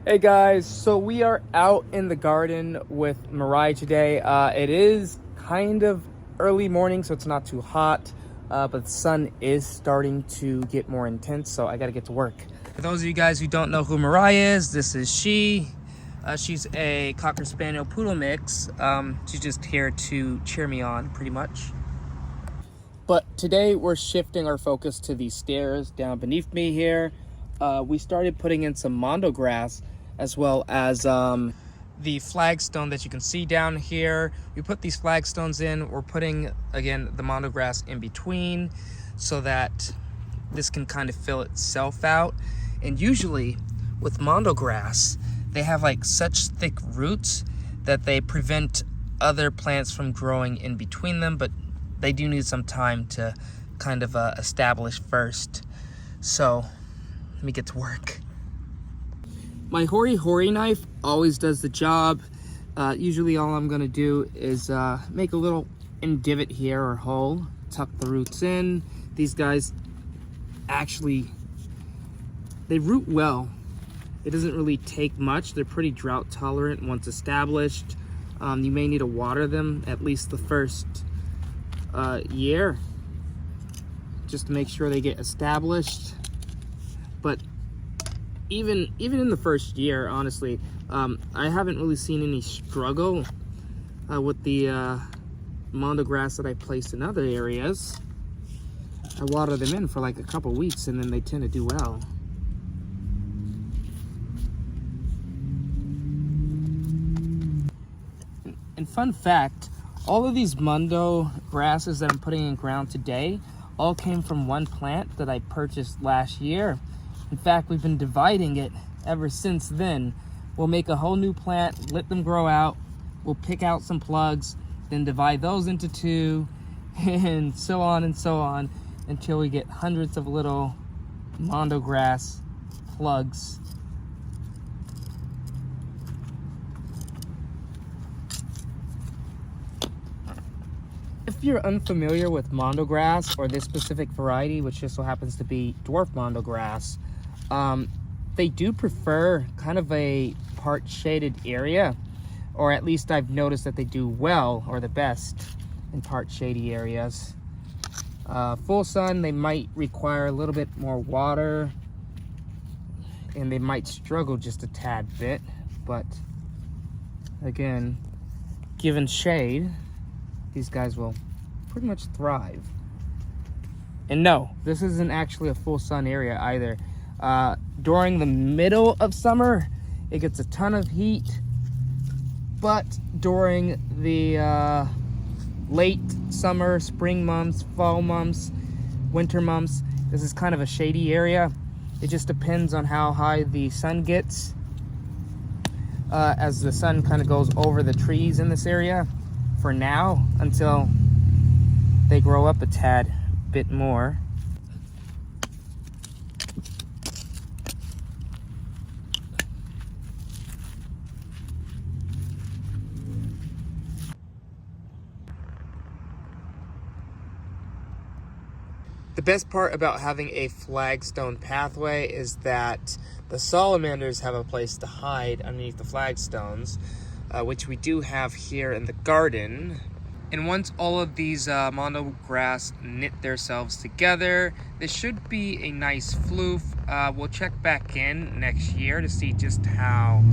Hey guys, so we are out in the garden with Mariah today. It is kind of early morning, so it's not too hot, but the sun is starting to get more intense, so I gotta get to work. For those of you guys who don't know who Mariah is, this is she. She's a Cocker Spaniel Poodle mix. She's just here to cheer me on, pretty much. But today we're shifting our focus to these stairs down beneath me here. We started putting in some Mondo grass, as well as the flagstone that you can see down here. We put these flagstones in. We're putting, again, the Mondo grass in between so that this can kind of fill itself out. And usually with Mondo grass, they have like such thick roots that they prevent other plants from growing in between them, but they do need some time to kind of establish first. So let me get to work. My Hori knife always does the job. Usually all I'm gonna do is make a little divot here or hole, tuck the roots in. These guys actually, they root well. It doesn't really take much. They're pretty drought tolerant once established. You may need to water them at least the first year, just to make sure they get established. But even in the first year, honestly, I haven't really seen any struggle with the Mondo grass that I placed in other areas. I water them in for like a couple weeks and then they tend to do well. And fun fact, all of these Mondo grasses that I'm putting in ground today all came from one plant that I purchased last year. In fact, we've been dividing it ever since then. We'll make a whole new plant, let them grow out. We'll pick out some plugs, then divide those into two, and so on until we get hundreds of little Mondo grass plugs. If you're unfamiliar with Mondo grass, or this specific variety, which just so happens to be dwarf Mondo grass, they do prefer kind of a part shaded area, or at least I've noticed that they do well, or the best, in part shady areas. Full sun, they might require a little bit more water, and they might struggle just a tad bit, but again, given shade, these guys will pretty much thrive. And no, this isn't actually a full sun area either. During the middle of summer, it gets a ton of heat, but during the late summer, spring months, fall months, winter months, this is kind of a shady area. It just depends on how high the sun gets. As the sun kind of goes over the trees in this area for now, until they grow up a tad bit more. The best part about having a flagstone pathway is that the salamanders have a place to hide underneath the flagstones, which we do have here in the garden. And once all of these Mondo grass knit themselves together, this should be a nice floof. We'll check back in next year to see just how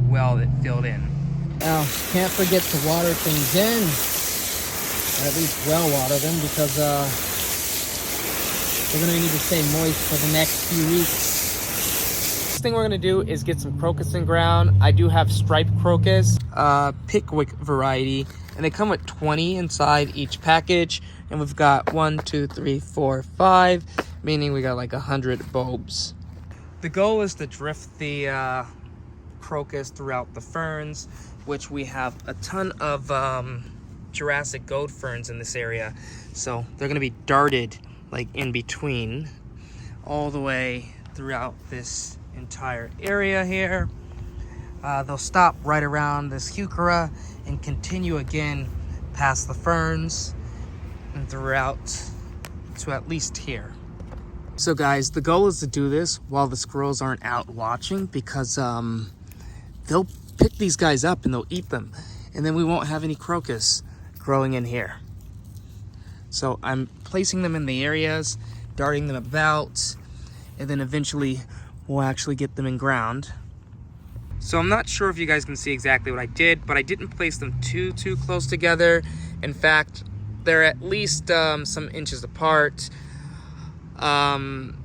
well it filled in. Now, can't forget to water things in, or at least well water them, because we're gonna need to stay moist for the next few weeks. Next thing we're gonna do is get some crocus in ground. I do have striped crocus, Pickwick variety, and they come with 20 inside each package. And we've got 1, 2, 3, 4, 5, meaning we got like 100 bulbs. The goal is to drift the crocus throughout the ferns, which we have a ton of Jurassic gold ferns in this area. So they're gonna be darted like in between all the way throughout this entire area here. They'll stop right around this heuchera and continue again past the ferns and throughout to at least here. So guys, the goal is to do this while the squirrels aren't out watching, because they'll pick these guys up and they'll eat them. And then we won't have any crocus growing in here. So I'm placing them in the areas, darting them about, and then eventually we'll actually get them in ground. So I'm not sure if you guys can see exactly what I did, but I didn't place them too close together. In fact, they're at least some inches apart. In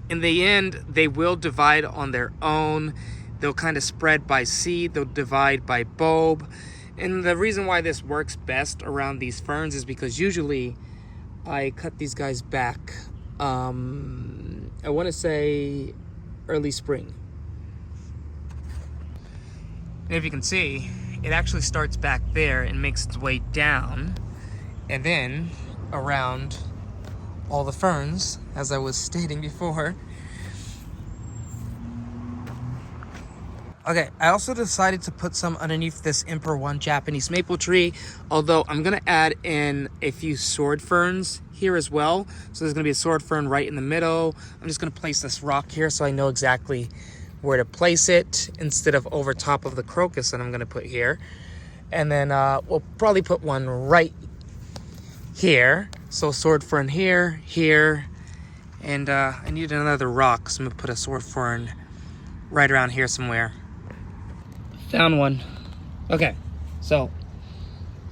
the end, they will divide on their own. They'll kind of spread by seed, they'll divide by bulb. And the reason why this works best around these ferns is because usually I cut these guys back, I want to say early spring. And if you can see, it actually starts back there and makes its way down and then around all the ferns, as I was stating before. Okay, I also decided to put some underneath this Emperor 1 Japanese maple tree, although I'm gonna add in a few sword ferns here as well. So there's gonna be a sword fern right in the middle. I'm just gonna place this rock here so I know exactly where to place it instead of over top of the crocus that I'm gonna put here. And then we'll probably put one right here. So sword fern here, and I need another rock, so I'm gonna put a sword fern right around here somewhere. Found one. Okay, so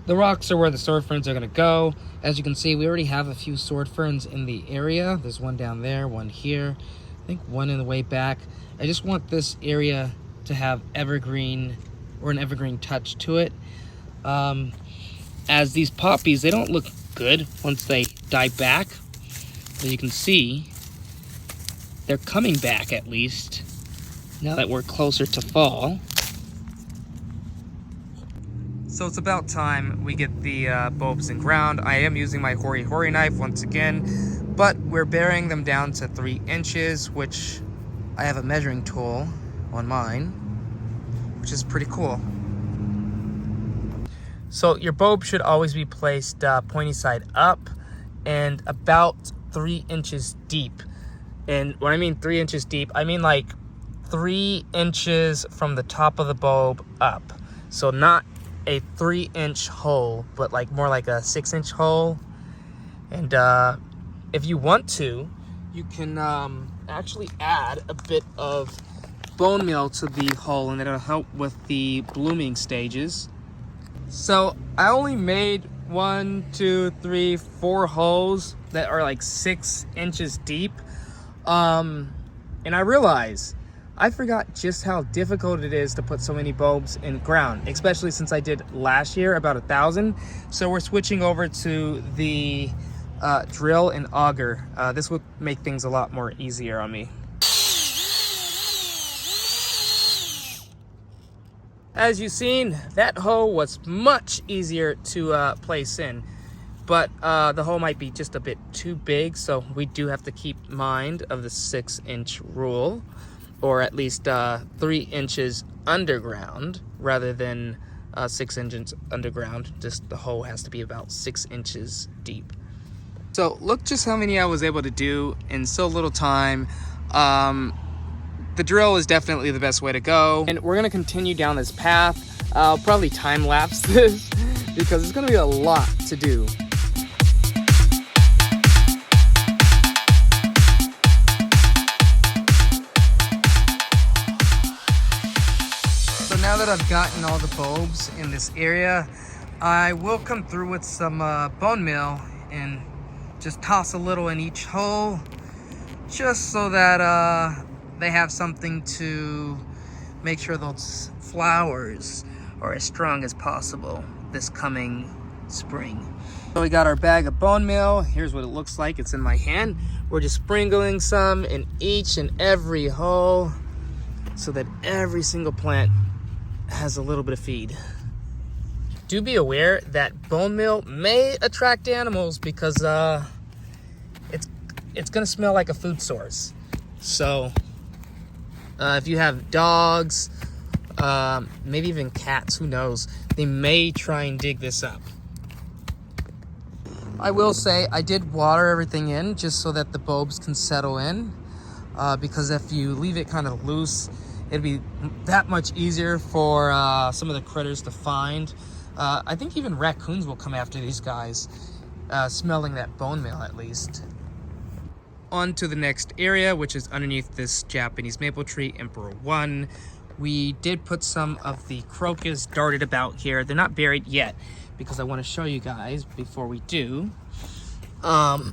the rocks are where the sword ferns are gonna go. As you can see, we already have a few sword ferns in the area. There's one down there, one here, I think one in the way back. I just want this area to have evergreen or an evergreen touch to it. As these poppies, they don't look good once they die back. As you can see, they're coming back at least now that we're closer to fall. So it's about time we get the bulbs in ground. I am using my hori knife once again, but we're burying them down to 3 inches, which I have a measuring tool on mine, which is pretty cool. So your bulb should always be placed pointy side up and about 3 inches deep. And when I mean 3 inches deep, I mean like 3 inches from the top of the bulb up. So not a 3-inch hole, but like more like a 6-inch hole. And if you want to, you can actually add a bit of bone meal to the hole, and it'll help with the blooming stages. So I only made 1, 2, 3, 4 holes that are like 6 inches deep. And I realized I forgot just how difficult it is to put so many bulbs in ground, especially since I did last year about 1,000. So we're switching over to the drill and auger. This would make things a lot more easier on me. As you've seen, that hole was much easier to place in, but the hole might be just a bit too big, so we do have to keep mind of the 6-inch rule, or at least 3 inches underground rather than 6 inches underground. Just the hole has to be about 6 inches deep. So look just how many I was able to do in so little time. The drill is definitely the best way to go. And we're gonna continue down this path. I'll probably time lapse this because it's gonna be a lot to do. So now that I've gotten all the bulbs in this area, I will come through with some bone meal and just toss a little in each hole, just so that they have something to make sure those flowers are as strong as possible this coming spring. So we got our bag of bone meal. Here's what it looks like. It's in my hand. We're just sprinkling some in each and every hole so that every single plant has a little bit of feed. Do be aware that bone meal may attract animals because it's gonna smell like a food source. So if you have dogs, maybe even cats, who knows, they may try and dig this up. I will say I did water everything in just so that the bulbs can settle in, because if you leave it kind of loose, it'd be that much easier for some of the critters to find. I think even raccoons will come after these guys, smelling that bone meal at least. On to the next area, which is underneath this Japanese maple tree, Emperor 1. We did put some of the crocus darted about here. They're not buried yet because I want to show you guys before we do. I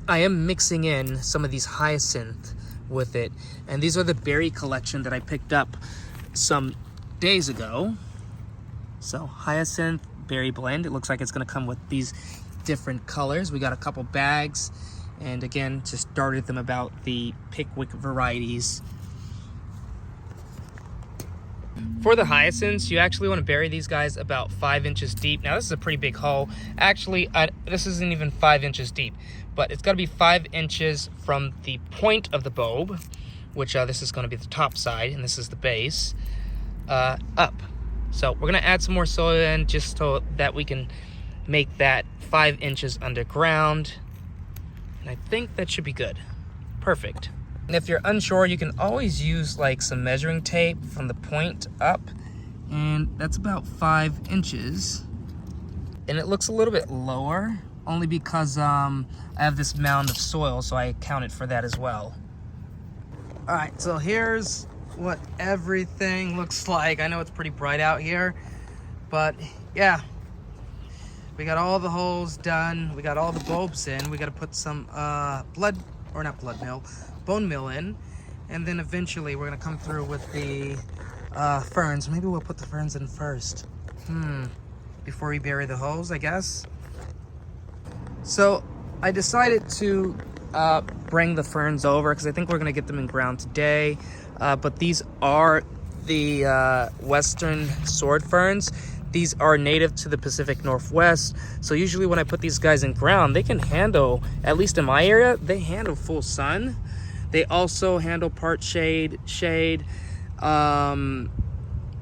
am mixing in some of these hyacinth with it, and these are the berry collection that I picked up some days ago. So hyacinth berry blend. It looks like it's going to come with these different colors. We got a couple bags, and again, just darted them about the Pickwick varieties. For the hyacinths, you actually want to bury these guys about 5 inches deep. Now, this is a pretty big hole. Actually, this isn't even 5 inches deep, but it's got to be 5 inches from the point of the bulb, which this is going to be the top side, and this is the base, up. So we're going to add some more soil in just so that we can make that 5 inches underground. And I think that should be good. Perfect. And if you're unsure, you can always use like some measuring tape from the point up, and that's about 5 inches. And it looks a little bit lower only because I have this mound of soil, so I accounted for that as well. All right, so here's what everything looks like. I know it's pretty bright out here, but yeah, we got all the holes done. We got all the bulbs in. We got to put some bone meal in, and then eventually we're gonna come through with the ferns. Maybe we'll put the ferns in first, before we bury the holes, I guess. So I decided to bring the ferns over because I think we're gonna get them in ground today, but these are the western sword ferns. These are native to the Pacific Northwest, so usually when I put these guys in ground, they can handle, at least in my area, they handle full sun. They also handle part shade, and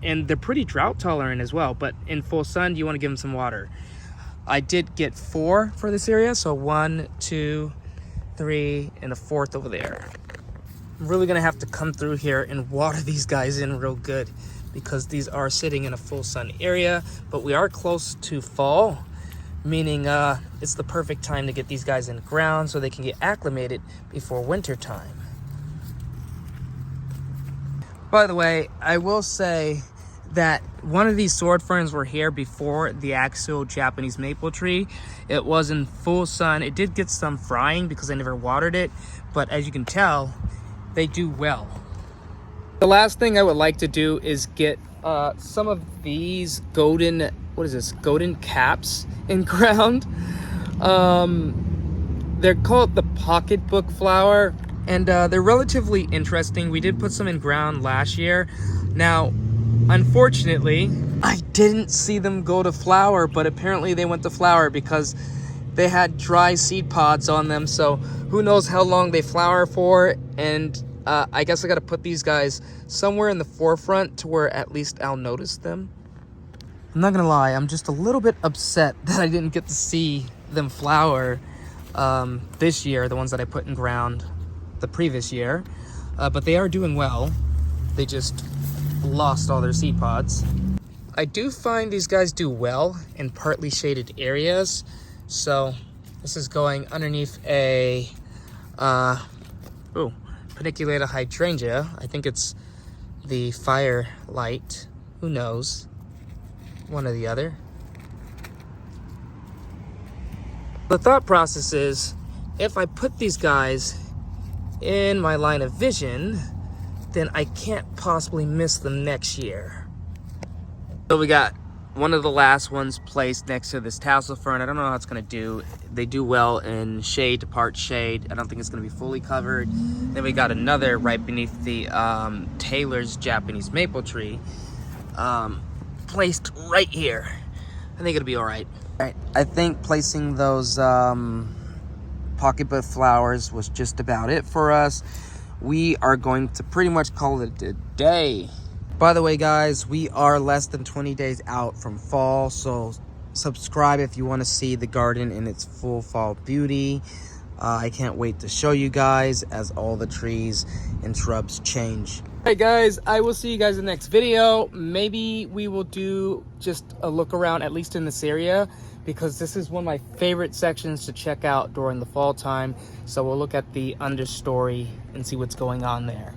they're pretty drought tolerant as well, but in full sun, you want to give them some water. I did get 4 for this area, so 1, 2, 3, and a 4th over there. I'm really gonna have to come through here and water these guys in real good because these are sitting in a full sun area, but we are close to fall, meaning it's the perfect time to get these guys in the ground so they can get acclimated before winter time. By the way, I will say that one of these sword ferns were here before the actual Japanese maple tree. It was in full sun. It did get some frying because I never watered it, but as you can tell, they do well. The last thing I would like to do is get some of these golden caps in ground. They're called the pocketbook flower, and they're relatively interesting. We did put some in ground last year. Now, unfortunately, I didn't see them go to flower, but apparently they went to flower because they had dry seed pods on them, so who knows how long they flower for. And I guess I gotta put these guys somewhere in the forefront to where at least I'll notice them. I'm not gonna lie, I'm just a little bit upset that I didn't get to see them flower this year, the ones that I put in ground the previous year, but they are doing well. They just lost all their seed pods. I do find these guys do well in partly shaded areas, so this is going underneath a paniculata hydrangea. I think it's the firelight, who knows, one or the other. The thought process is, if I put these guys in my line of vision, then I can't possibly miss them next year. So we got one of the last ones placed next to this tassel fern. I don't know how it's gonna do. They do well in shade to part shade. I don't think it's gonna be fully covered. Then we got another right beneath the Taylor's Japanese maple tree, placed right here. I think it'll be all right. I think placing those pocketbook flowers was just about it for us. We are going to pretty much call it a day. By the way, guys, we are less than 20 days out from fall, so subscribe if you want to see the garden in its full fall beauty. I can't wait to show you guys as all the trees and shrubs change. Alright guys, I will see you guys in the next video. Maybe we will do just a look around, at least in this area, because this is one of my favorite sections to check out during the fall time. So we'll look at the understory and see what's going on there.